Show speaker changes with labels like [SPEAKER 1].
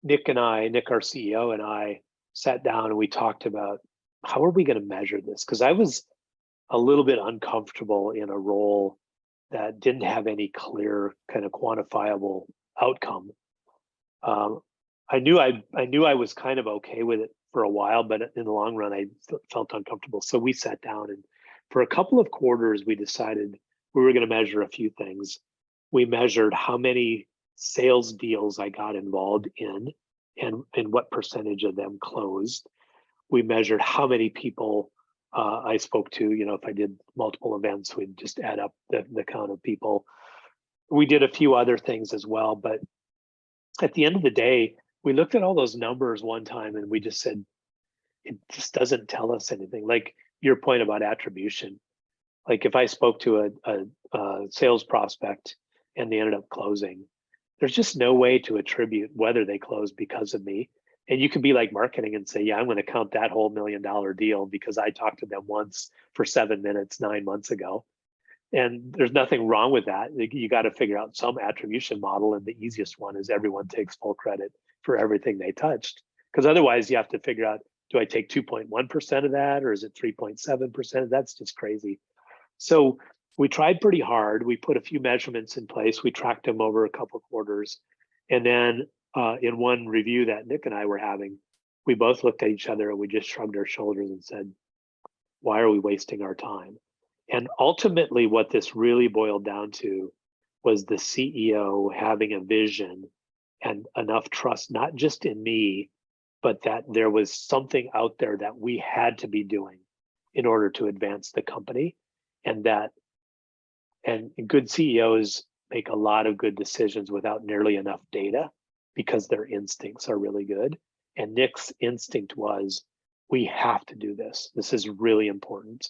[SPEAKER 1] Nick, our CEO, and I sat down and we talked about how are we going to measure this? Because I was a little bit uncomfortable in a role that didn't have any clear kind of quantifiable outcome. Um, I knew I was kind of okay with it for a while, but in the long run, I felt uncomfortable. So we sat down, and for a couple of quarters, we decided we were going to measure a few things. We measured how many sales deals I got involved in, and what percentage of them closed. We measured how many people I spoke to. If I did multiple events, we'd just add up the count of people. We did a few other things as well, but at the end of the day, we looked at all those numbers one time and we just said, it just doesn't tell us anything. Like your point about attribution. Like if I spoke to a sales prospect and they ended up closing, there's just no way to attribute whether they closed because of me. And you could be like marketing and say, yeah, I'm going to count that whole $1 million deal because I talked to them once for 7 minutes 9 months ago. And there's nothing wrong with that. You got to figure out some attribution model. And the easiest one is everyone takes full credit for everything they touched. Because otherwise, you have to figure out, do I take 2.1% of that or is it 3.7%? That's just crazy. So we tried pretty hard. We put a few measurements in place. We tracked them over a couple of quarters. And then in one review that Nick and I were having, we both looked at each other and we just shrugged our shoulders and said, why are we wasting our time? And ultimately, what this really boiled down to was the CEO having a vision and enough trust, not just in me, but that there was something out there that we had to be doing in order to advance the company. And good CEOs make a lot of good decisions without nearly enough data because their instincts are really good. And Nick's instinct was, we have to do this. This is really important.